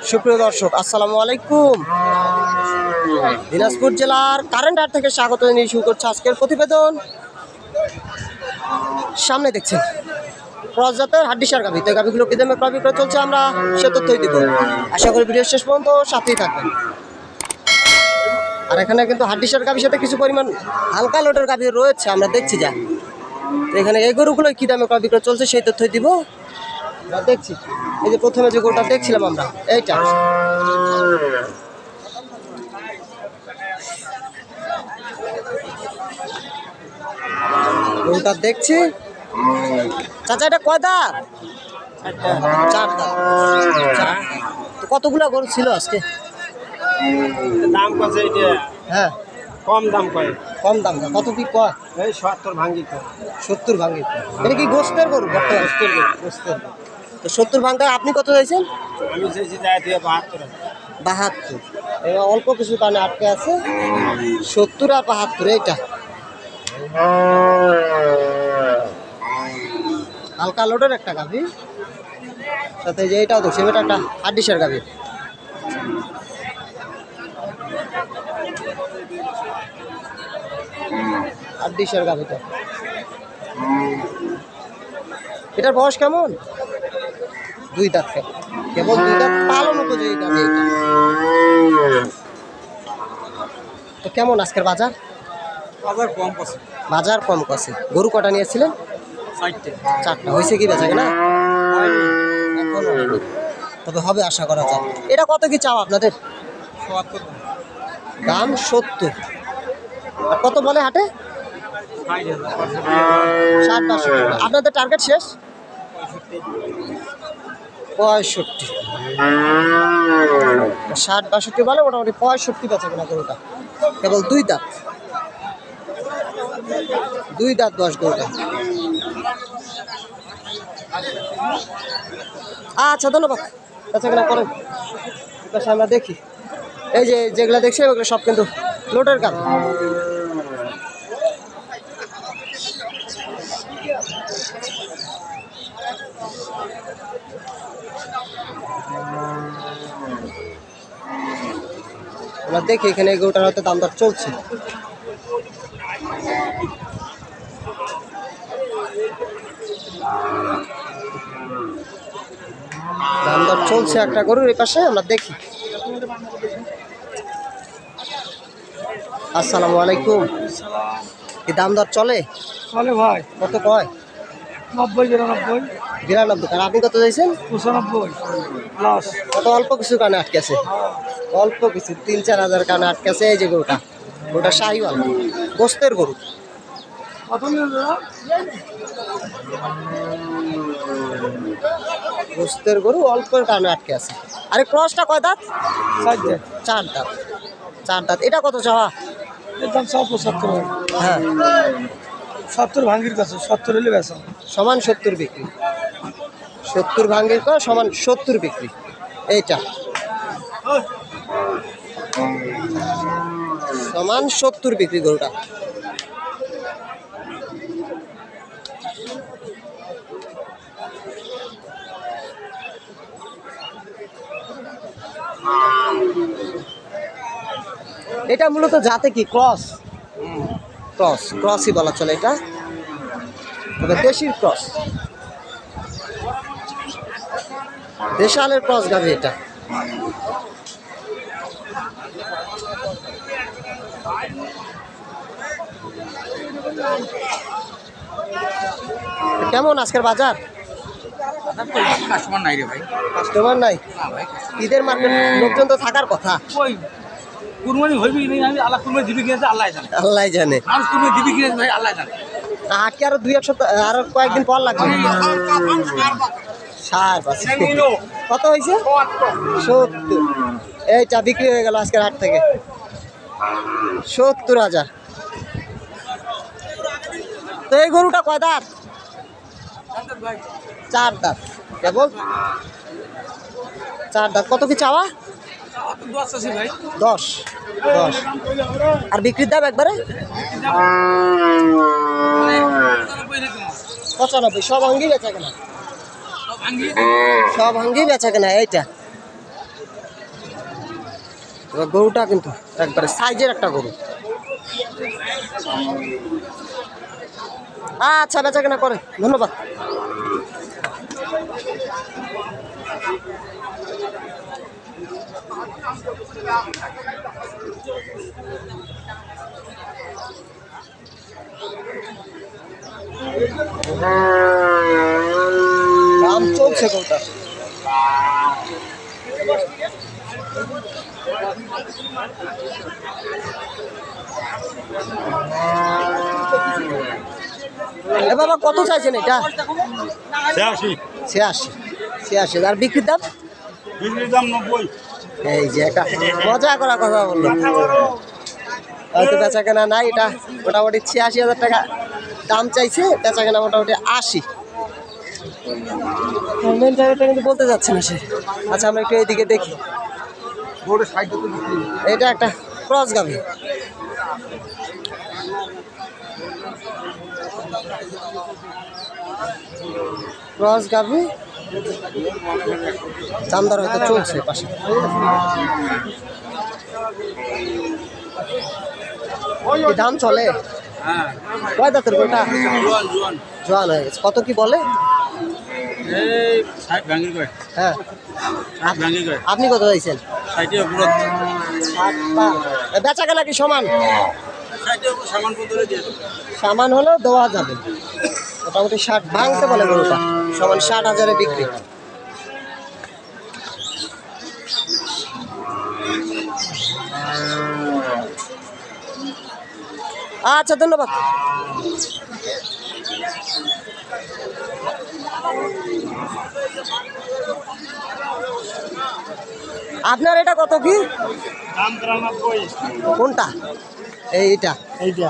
সুপ্রিয় দর্শক, আসসালামু আলাইকুম। দিনাজপুর জেলার কারেন্ট হাট থেকে স্বাগত জানিয়ে শুরু করছে আজকের প্রতিবেদন। সামনে দেখছেন ক্রস জাতের হাড্ডিসার গাভী। তো গাভীগুলো কি দামে ক্রয় বিক্রয় চলছে আমরা সে তথ্যই দিব। আশা করি ভিডিও শেষ পর্যন্ত সাথেই থাকবেন। আর এখানে কিন্তু হাড্ডিসার গাভীর সাথে কিছু পরিমাণ হালকা লোটের গাভী রয়েছে, আমরা দেখছি যা। তো এখানে এই গরুগুলো কি দামে ক্রয় বিক্রয় চলছে সেই তথ্যই দিব। আমরা দেখছি এই যে প্রথমে যে গরুটা দেখছিলাম আমরা, এইটা গরুটা দেখছি। চাচা এটা কয় দাঁত? চার দাঁত। তো কতগুলা গরু ছিল আজকে? দাম কত এটা? হ্যাঁ কম দাম কয়। কম দাম না, কত কি কয়? এই 70 ভাঙ্গি কয়। 70 ভাঙি। এটা কি গোস্তের গরু? গোস্তের গরু। তো 70 ভাঙটা আপনি কত চাইছেন? আমি চাইছি যায় দিয়ে 72। 72। এবার অল্প কিছু কারণে আটকে আছে। 70 আর 72 এইটা হালকা লোডের একটা গাভী, সাথে যে এইটাও দেখছি এটা একটা হাড্ডিসার গাভী। হাড্ডিসার গাভীটা, এটার বয়স কেমন? 2 দাঁত। কেবল 2 দাঁত পালন উপযোগী গাভী এটা। তো কেমন আজকের বাজার? বাজার কম কছে। বাজার কম কছে। গরু কটা নিয়েছিলেন? 4টা। হয়েছে কি বেচা কেনা? এখনো হয়নি, তবে হবে আশা করা যায়। এটা কত কি চাও আপনাদের? 70 দাম 70। আর কত বলে হাটে? 60-62। আপনাদের টার্গেট শেষ? 65। 60-62 বলে, মোটামুটি 65 বেচা কেনা গরুটা। কেবল 2 দাঁত। 2 দাঁত 10 গরুটা। আচ্ছা, ধন্যবাদ। বেচা কেনা করেন। পাশে আমরা দেখি এই যে যেগুলো দেখছি ওগুলো সব কিন্তু লোডের গাভী। আমরা দেখি এখানে এই গরুটার হয়তো দাম দর চলছে। দাম দর চলছে একটা গরুর এই পাশে, আমরা দেখি। আসসালামু আলাইকুম। কি দাম দর চলে? চলে ভাই। কত কয়? 90 92। 92। আর আপনি কত চাইছেন? 95 প্লাস। কত অল্প কিছু কারণে আটকে আছে? অল্প কিছু 3-4 হাজার কারণে আটকে আছে। এই যে গরুটা, গরুটা শাহিওয়াল গোস্তের গরু। কত নিয়ে দাদা? গোস্তের গরু অল্পের কারণে আটকে আছে। আরে ক্রসটা কয় দাঁত? 4 দাঁত। 4 দাঁত। 4 দাঁত। এটা কত চাওয়া? এর দাম 75। হ্যাঁ 70 ভাঙ্গির কাছে 70 হলে বেচা। সমান 70 বিক্রি। 70 ভাঙ্গির কর সমান 70 বিক্রি। এইটা সমান 70 বিক্রি গরুটা। এটা মূলত জাতে কি ক্রস? ক্রসই বলা চলে এটা, তবে দেশির ক্রস, দেশালের ক্রস গাভী এটা। কেমন আজকের বাজার? কাস্টমার নাই রে ভাই। কাস্টমার নাই? ঈদের মার্কেট লোকজন তো থাকার কথা। ওই কুরবানি হইবি নাই, আমি আল্লাহ কুরবানি দিবি কিনা আল্লাহ জানে। আল্লাহ জানে। মানুষ কুরবানি দিবি কিনা ভাই আল্লাহ জানে। আটকে আরো 2-1 সপ্তাহ আরো কয়েকদিন পর লাগবে। কত হয়েছে? 70। এইটা বিক্রি হয়ে গেল আজকের হাট থেকে 70,000। তো এই গরুটা কয় দাঁত? 4 দাঁত। কেবল 4 দাঁত। কত কি চাওয়া? 10। আর বিক্রির দাম একবারে 95। সব ভাঙ্গি বেচা কেনা, সব ভাঙ্গি বেচা কেনা। এইটা এবার গরুটা কিন্তু একবারে সাইজের একটা গরু। আচ্ছা, বেচা কেনা করে, ধন্যবাদ। দাম চলছে গরুটা। এ বাবা, কত চাইছেন এটা? 86 আর বিক্রির দাম? এই যে একটা মজা করা কথা বললো, হয়তো বেচা কেনা নাই। এটা মোটামুটি 86,000 টাকা দাম চাইছে, বেচা কেনা মোটামুটি 80। মেন জায়গাটা কিন্তু বলতে যাচ্ছে না সে। আচ্ছা, আমরা একটু এইদিকে দেখি। এটা একটা ক্রস গাভী। ক্রস গাভী, দামদার হয়তো চলছে পাশে। দাম চলে কয় দাঁতের গোটা? জোয়ান হয়ে গেছে। কত কি বলে? হ্যাঁ, আপনি কত চাইছেন? বেচা কেনা কি সমান? সামান হলেও দেওয়া যাবে, মোটামুটি 60 ভাঙতে বলে গরুটা, সমান 60,000-এ বিক্রি। আচ্ছা, ধন্যবাদ। আপনার এটা কত কি? কোনটা? এইটা ওইটা।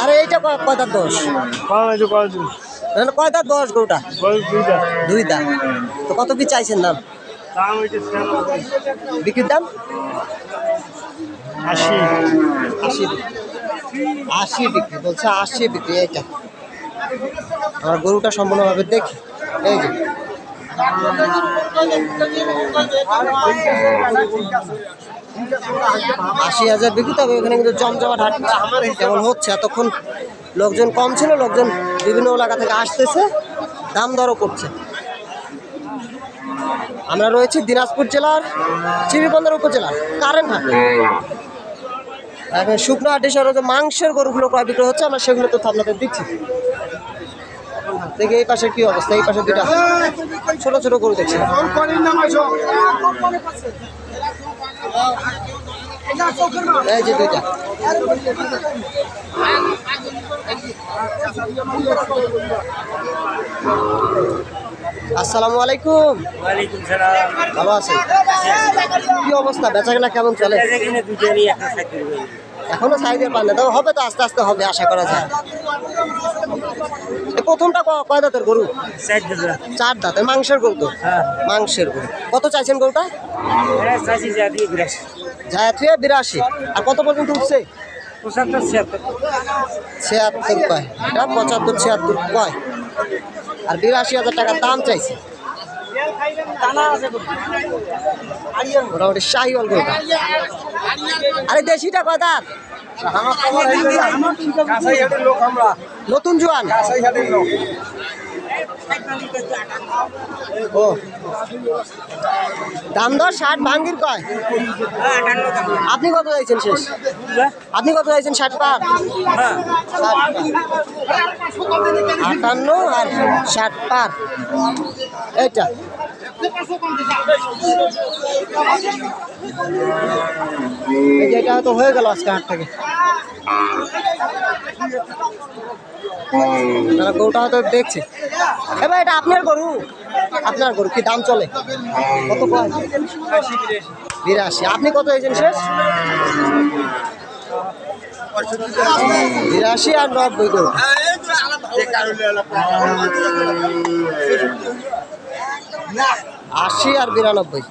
আরে এইটা কয় দাঁত দোষ? কয় দাঁত দোষ গরুটা? 2 দাঁত। তো কত কি চাইছেন দাম? বিক্রির দাম 80 বিক্রি বলছে, 80 বিক্রি। এইটা আমার গরুটা সম্পূর্ণভাবে দেখি। এই যে 80,000 বিক্রি। তবে এখানে কিন্তু জমজমাট হাট যেমন হচ্ছে, এতক্ষণ লোকজন কম ছিল, লোকজন বিভিন্ন এলাকা থেকে আসতেছে, দাম দরও করছে। আমরা রয়েছি দিনাজপুর জেলার চিরিবন্দর উপজেলার কারেন্ট হাট। এখন শুকনো হাট হিসাবে যে মাংসের গরুগুলো ক্রয় বিক্রয় হচ্ছে, আমরা সেগুলো তো আপনাদের দিচ্ছি। দেখি এই পাশে কি অবস্থা। এই পাশে দুটা ছোট ছোট গরু দেখছি, এই যে দুইটা। আসসালামু আলাইকুম। ভালো আছেন? কি অবস্থা, বেচা কেনা কেমন চলে? এখনো সাইজের পান না, তবে হবে তো, আস্তে আস্তে হবে, আশা করা যায়। প্রথমটা কয় দাঁতের গরু? 4 দাঁতের। মাংসের গরু তো? মাংসের গরু। কত চাইছেন গরুটা? যায় 82। আর কত পর্যন্ত উঠছে? 76 কয়। এটা 75-76 কয়। আর 82,000 টাকা দাম চাইছে। মোটামুটি শাহিওয়াল গরুটা। আরে দেশিটা কয় দাঁত? নতুন জোয়ান। ও, দাম দর 60 ভাঙ্গির কয়। আপনি কত চাইছেন শেষ? আপনি কত চাইছেন? 60 পার। 58 আর 60 পার। এইটা এটা হয়তো হয়ে গেল আজকে হাট থেকে। গরুটা হয়তো দেখছি। এবার এটা আপনার গরু? আপনার গরু কি দাম চলে? কত কয়? 82। আপনি কত হয়েছেন শেষ? 82 আর 90 গরু। 80 আর 92।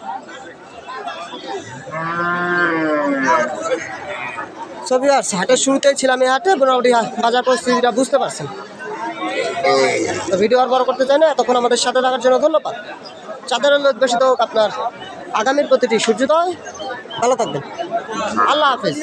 ছবি আর হাটের শুরুতেই ছিলাম এই হাটে, মোটামুটি বাজার পরিস্থিতিটা বুঝতে পারছেন। তো ভিডিও আর বড় করতে চাই না, তখন আমাদের সাথে থাকার জন্য ধন্যবাদ। চাঁদের আলো উদ্ভাসিত হোক আপনার আগামীর প্রতিটি সূর্যোদয়। ভালো থাকবেন, আল্লাহ হাফেজ।